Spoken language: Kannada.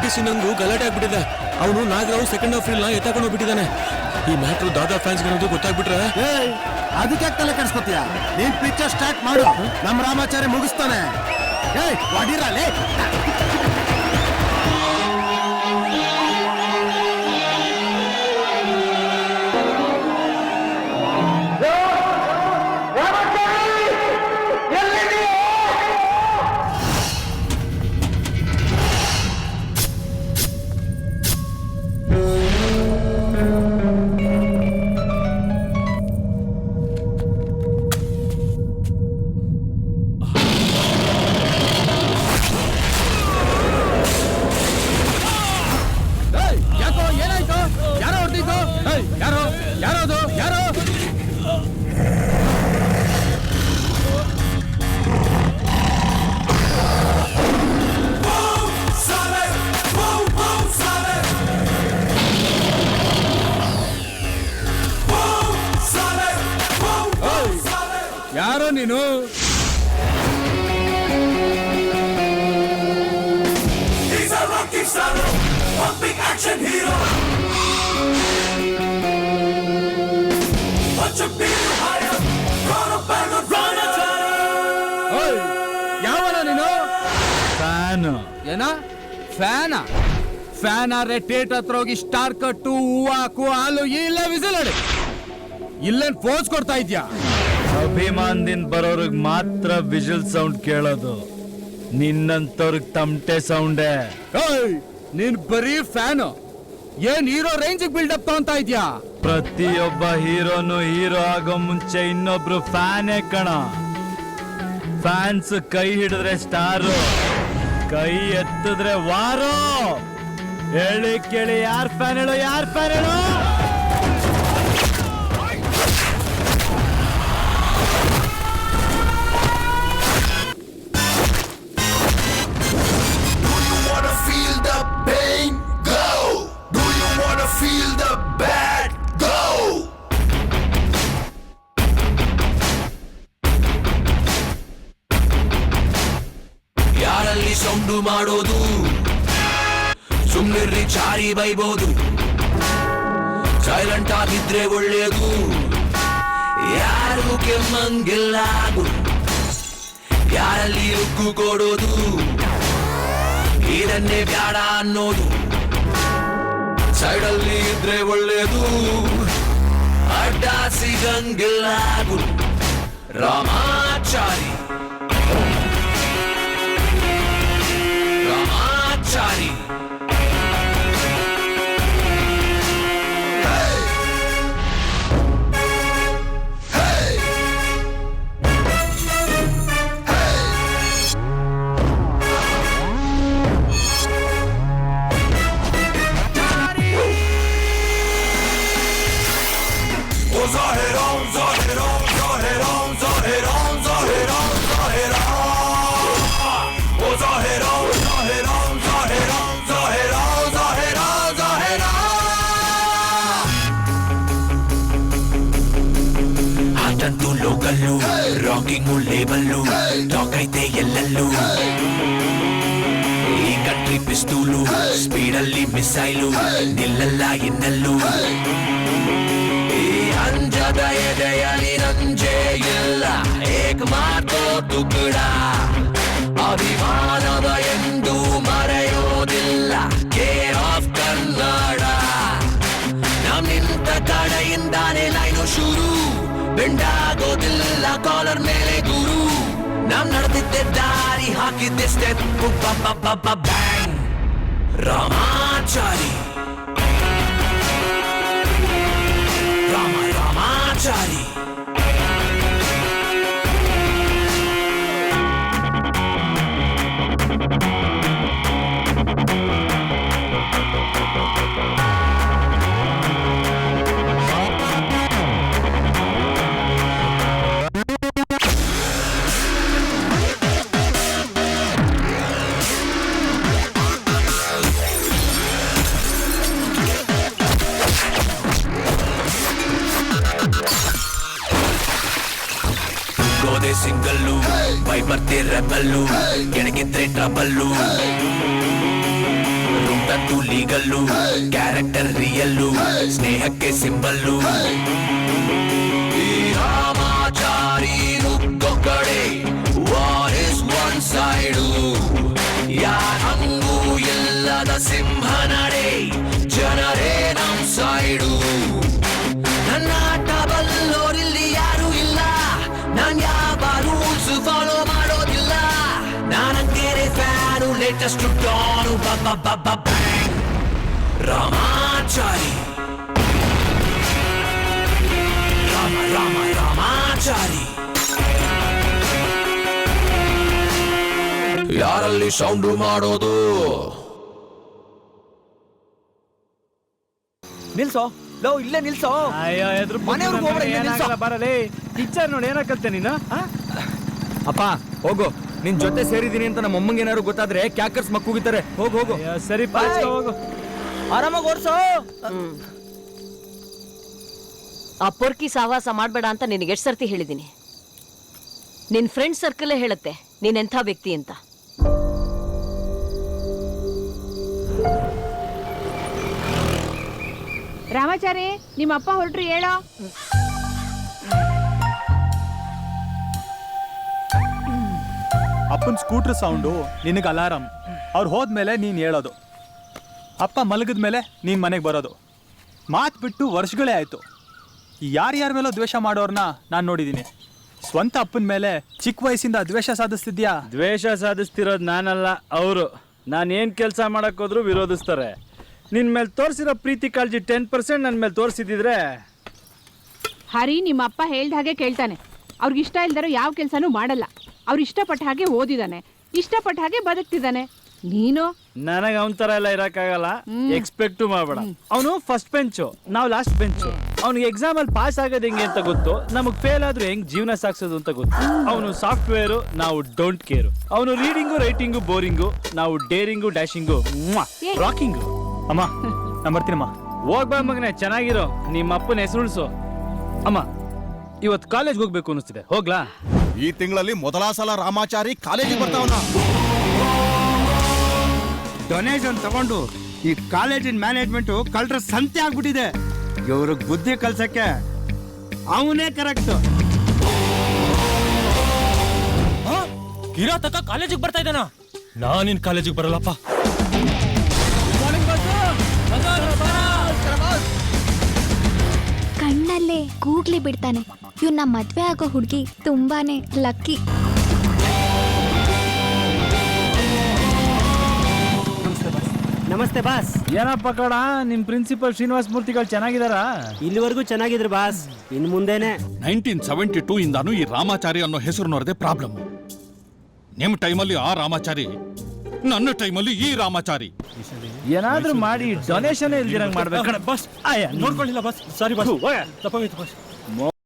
ಆರ್ಟಿಸಿ ನಂಗೂ ಗಲಾಟೆ ಆಗ್ಬಿಟ್ಟಿದೆ. ಅವನು ನಾಗರಾವ್ ಸೆಕೆಂಡ್ ಹಾಫ್ ರೀಲ್ ನ ಎತ್ತಾಕೊಂಡು ಹೋಗ್ಬಿಟ್ಟಿದ್ದಾನೆ. ಈ ಮ್ಯಾಟ್ರು ದಾದಾ ಫ್ಯಾನ್ಸ್ ಅನ್ನೋದು ಗೊತ್ತಾಗ್ಬಿಟ್ರೆ ಅದಕ್ಕೆ ತಲೆ ಕೆಡಿಸ್ಕೊತೀಯ. ನೀನ್ ಪಿಕ್ಚರ್ ಸ್ಟಾರ್ಟ್ ಮಾಡು, ನಮ್ ರಾಮಾಚಾರ್ಯ ಮುಗಿಸ್ತಾನೆ. ಹೊಡಿರಲೇ ಯಾರೋ ನೀನು? ಯಾವನ ನೀನು? ಫ್ಯಾನ್. ಏನ ಫ್ಯಾನ? ಫ್ಯಾನ್ ಆದ್ರೆ ಥಿಯೇಟರ್ ಹತ್ರ ಹೋಗಿ ಸ್ಟಾರ್ ಕಟ್ಟು, ಹೂವು ಹಾಕು, ಹಾಲು ಇಲ್ಲೇ ವಿಸಿಲ್ ಹೊಡಿ. ಇಲ್ಲೇನ್ ಪೋಸ್ ಕೊಡ್ತಾ ಇದ್ಯಾ? ಅಭಿಮಾನದಿಂದ ಬರೋರ್ಗ್ ಮಾತ್ರ ವಿಜಿಲ್ ಸೌಂಡ್ ಕೇಳೋದು, ನಿನ್ನಂತವ್ರಿಗೆ ತಮಟೆ ಸೌಂಡೇ. ನೀನ್ ಬರೀ ಫ್ಯಾನ್, ಏನ್ ಹೀರೋ ರೇಂಜ್ ಬಿಲ್ಡಪ್ ತಗೊಂತಾ ಇದ್ಯಾ? ಪ್ರತಿಯೊಬ್ಬ ಹೀರೋನು ಹೀರೋ ಆಗೋ ಮುಂಚೆ ಇನ್ನೊಬ್ರು ಫ್ಯಾನೇ ಕಣ. ಫ್ಯಾನ್ಸ್ ಕೈ ಹಿಡಿದ್ರೆ ಸ್ಟಾರು, ಕೈ ಎತ್ತಿದ್ರೆ ವಾರೋ. ಹೇಳಿ ಕೇಳಿ, ಯಾರ್ ಫ್ಯಾನ್ ಹೇಳೋ, ಯಾರ್ ಫ್ಯಾನ್ ಹೇಳೋ? ಯಾರಲ್ಲಿ ಸೌಂಡು ಮಾಡೋದು, ಸುಮ್ಮನಿರ್ರಿ ಚಾರಿ ಬೈಬೋದು. ಸೈಲೆಂಟ್ ಆಗಿದ್ರೆ ಒಳ್ಳೇದು, ಯಾರು ಕೆಮ್ಮಂಗಿಲ್ಲ. ಯಾರಲ್ಲಿ ಉಗ್ಗು ಕೊಡೋದು, ಇದನ್ನೇ ಬ್ಯಾಡ ಅನ್ನೋದು. ಸೈಡಲ್ಲಿ ಇದ್ರೆ ಒಳ್ಳೇದು, ಅಡ್ಡ ಸಿಗಂಗಿಲ್ಲ. Ramachari Ramachari local, rocking label, talk ಐತೆ ಎಲ್ಲಲ್ಲೂ. ಈ ಕಂಟ್ರಿ ಪಿಸ್ತೂಲು, ಸ್ಪೀಡಲ್ಲಿ ಮಿಸೈಲು, ನಿಲ್ಲಲ್ಲ ಇನ್ನಲ್ಲೂ. ಈ ಅಂಜದ ಎದೆಯಲ್ಲಿ ನಂಜೆ ಇಲ್ಲ, ಏಕ್ ಮಾತೋ ತುಕಡ. ಅಭಿಮಾನದ ಎಂದು ಮರೆಯೋದಿಲ್ಲ, ಕೇರ್ ಆಫ್ ಕನ್ನಡ. ನಮ್ ನಿಂತ ಕಡೆಯಿಂದಾನೆ ಲೈನು ಶುರು, ಬೆಂಡಾಗೋದಿಲ್ಲ ಕಾಲರ್ ಮೇಲೆ ಗುರು. ನಾವ್ ನಡೆದಿದ್ದೆ ದಾರಿ, ಹಾಕಿದ್ದೆ step, bang. Ramachari Ramachari. Single by birth rebel, ಗೆಣಗಿದ್ರೆ ಟ್ರಬಲ್ಲು. ಕೊಟ್ಟದ್ದು ಲೀಗಲ್ಲು ಕ್ಯಾರೆಕ್ಟರ್ ರಿಯಲ್ಲು ಸ್ನೇಹಕ್ಕೆ ಸಿಂಬಲ್ಲು ಈ ರಾಮಾಚಾರಿ ನುಗ್ಗೋ ಕಡೆ ವಾರ್ ಇಸ್ ಒನ್ ಸೈಡು ಯಾರಂಗೂ ಇಲ್ಲದ ಸಿಂಹ ನಡೆ ಜನರೇ ನಮ್ ಸೈಡು ನನ್ನ ಆಟ ಬಲ್ಲೋರಿಲ್ಲಿ ಯಾರು ಇಲ್ಲ ನಾನ್ ಯಾವ ರೂಲ್ಸ್ ಫಾಲೋ ಮಾಡೋದಿಲ್ಲ ನಾನಂಗೇನೆ fan latest don bang Ramachari Rama Rama Ramachari ಯಾರಲ್ಲಿ ಸೌಂಡು ಮಾಡೋದು ನಿಲ್ಸೋ ಲೋ ಇಲ್ಲೇ ನಿಲ್ಸೋ ಅಯ್ಯೋ ಎದ್ರು ಮನೆಯವ್ರಿಗೆ ಹೋಗ್ಬೇಡ, ಇಲ್ಲಿ ನಿಲ್ಸು. ಬರಲೇ ಪಿಕ್ಚರ್ ನೋಡಿ ಏನಕ್ಕಂತೆ ನೀನು ಅಪ್ಪ ಹೋಗು ನಿನ್ ಜೊತೆ ಸೇರಿದೀನಿ ಅಂತ ನಮ್ಮ ಅಮ್ಮಂಗೆ ಏನಾದ್ರು ಗೊತ್ತಾದ್ರೆ ಕ್ಯಾಕರ್ಸ್ ಮಕ್ಕೂಗಿತಾರೆ ಹೋಗು ಹೋಗು ಅಯ್ಯೋ, ಸರಿ ಪಾಚ ಹೋಗು ಆರಾಮಾಗಿ ಓಡ್ಸೋ ಆ ಪೊರ್ಕಿ ಸಹವಾಸ ಮಾಡ್ಬೇಡ ಅಂತ ನಿನಗೆ ಎಷ್ಟು ಸರ್ತಿ ಹೇಳಿದ್ದೀನಿ. ನಿನ್ ಫ್ರೆಂಡ್ ಸರ್ಕಲೇ ಹೇಳುತ್ತೆ ನೀನ್ ಎಂಥ ವ್ಯಕ್ತಿ ಅಂತ. ರಾಮಾಚಾರಿ ನಿಮ್ಮ ಅಪ್ಪ ಹೊರಟ್ರು ಹೇಳೋ. ಅಪ್ಪನ ಸ್ಕೂಟ್ರ್ ಸೌಂಡು ನಿನಗೆ ಅಲಾರಾಮ್. ಅವ್ರು ಹೋದ್ಮೇಲೆ ನೀನು ಹೇಳೋದು. ಅಪ್ಪ ಮಲಗಿದ ಮೇಲೆ ನೀನು ಮನೆಗೆ ಬರೋದು. ಮಾತು ಬಿಟ್ಟು ವರ್ಷಗಳೇ ಆಯಿತು. ಯಾರ್ಯಾರ ಮೇಲೋ ದ್ವೇಷ ಮಾಡೋರನ್ನ ನಾನು ನೋಡಿದ್ದೀನಿ. ಸ್ವಂತ ಅಪ್ಪನ ಮೇಲೆ ಚಿಕ್ಕ ವಯಸ್ಸಿಂದ ದ್ವೇಷ ಸಾಧಿಸ್ತಿದ್ಯಾ? ದ್ವೇಷ ಸಾಧಿಸ್ತಿರೋದು ನಾನಲ್ಲ, ಅವರು. ನಾನೇನು ಕೆಲಸ ಮಾಡೋಕ್ಕೋದ್ರೂ ವಿರೋಧಿಸ್ತಾರೆ. ನಿನ್ನ ಮೇಲೆ ತೋರಿಸಿರೋ ಪ್ರೀತಿ ಕಾಳಜಿ 10% ನನ್ನ ಮೇಲೆ ತೋರಿಸಿದ್ರೆ ಹರಿ ನಿಮ್ಮ ಅಪ್ಪ ಹೇಳ್ದ ಹಾಗೆ ಕೇಳ್ತಾನೆ. ಅವ್ರಿಗೆ ಇಷ್ಟ ಇಲ್ದಾರೋ ಯಾವ ಕೆಲಸನೂ ಮಾಡಲ್ಲ. ಅವ್ರು ಇಷ್ಟಪಟ್ಟ ಹಾಗೆ ಓದಿದಾನೆ, ಇಷ್ಟಪಟ್ಟ ಹಾಗೆ ಬದುಕ್ತಿದ್ದಾನೆ. ನೀನು ನನಗೆ ಅವನ ಥರ ಎಲ್ಲ ಇರೋಕ್ಕಾಗಲ್ಲ. ಎಕ್ಸ್ಪೆಕ್ಟು ಮಾಡಬೇಡ. ಅವನು ಫಸ್ಟ್ ಬೆಂಚು, ನಾವು ಲಾಸ್ಟ್ ಬೆಂಚು. ಅವ್ನಿಗೆ ಎಕ್ಸಾಮಲ್ಲಿ ಪಾಸ್ ಆಗೋದು ಹೆಂಗೆ ಅಂತ ಗೊತ್ತು, ನಮಗೆ ಫೇಲ್ ಆದ್ರೂ ಹೆಂಗೆ ಜೀವನ ಸಾಗಿಸೋದು ಅಂತ ಗೊತ್ತು. ಅವನು ಸಾಫ್ಟ್ವೇರು, ನಾವು ಡೋಂಟ್ ಕೇರು. ಅವನು ರೀಡಿಂಗು ರೈಟಿಂಗು ಬೋರಿಂಗು, ನಾವು ಡೇರಿಂಗು ಡ್ಯಾಶಿಂಗು ರಾಕಿಂಗು. ಅಮ್ಮ ನಾನು ಬರ್ತೀನಮ್ಮ. ಹೋಗ್ಬಾ ಮಗನೇ, ಚೆನ್ನಾಗಿರೋ. ನಿಮ್ಮ ಅಪ್ಪನ ಹೆಸರು ಉಳಿಸು. ಅಮ್ಮ ಇವತ್ತು ಕಾಲೇಜ್ಗೆ ಹೋಗ್ಬೇಕು ಅನ್ನಿಸ್ತಿದೆ, ಹೋಗ್ಲಾ? ಈ ತಿಂಗಳಲ್ಲಿ ಮೊದಲ ಸಲ ರಾಮಾಚಾರಿ ಕಾಲೇಜಿಗೆ ಬರ್ತಾವನ. ಡೊನೇಷನ್ ತಗೊಂಡು ಈ ಕಾಲೇಜಿನ ಮ್ಯಾನೇಜ್ಮೆಂಟು ಕಳ್ರ ಸಂತೆ ಆಗ್ಬಿಟ್ಟಿದೆ. ಇವ್ರಿಗೆ ಬುದ್ಧಿ ಕಲ್ಸಕ್ಕೆ ಅವನೇ ಕರೆಕ್ಟ್. ಕಿರಾತಕ ಕಾಲೇಜಿಗೆ ಬರ್ತಾ ಇದ್ದಾನ? ನಾನಿನ್ ಕಾಲೇಜಿಗೆ ಬರಲ್ಲಪ್ಪ. ಕಣ್ಣಲ್ಲೇ ಗೂಗ್ಲಿ ಬಿಡ್ತಾನೆ. ಇವ್ನ ಮದ್ವೆ ಆಗೋ ಹುಡುಗಿ ತುಂಬಾನೇ ಲಕ್ಕಿ. ನಮಸ್ತೆ ಬಾಸ್. ಏನಪ್ಪ ಕಣ, ನಿಮ್ ಪ್ರಿನ್ಸಿಪಲ್ ಶ್ರೀನಿವಾಸ ಮೂರ್ತಿಗಳು ಚೆನ್ನಾಗಿದಾರಾ? ಇಲ್ಲಿವರೆಗೂ ಚೆನ್ನಾಗಿದ್ರು ಬಾಸ್, ಇನ್ ಮುಂದೆನೆ. 1972 ಇಂದಾನು ಈ ರಾಮಾಚಾರಿ ಅನ್ನೋ ಹೆಸರು ನೋಡದೆ ಪ್ರಾಬ್ಲಮ್. ನಿಮ್ ಟೈಮಲ್ಲಿ ಆ ರಾಮಾಚಾರಿ, ನನ್ನ ಟೈಮಲ್ಲಿ ಈ ರಾಮಾಚಾರಿ. ಏನಾದ್ರೂ ಮಾಡಿ ಡೊನೇಷನ್ ಇಲ್ದಿರಂಗ್ ಮಾಡ್ಬೇಕು. ಬಸ್ ನೋಡ್ಕೊಳ್ಳಿಲ್ಲ ಬಸ್. ಸಾರಿ ಬಸ್, ತಪ್ಪಾಗೋಯ್ತು ಬಸ್.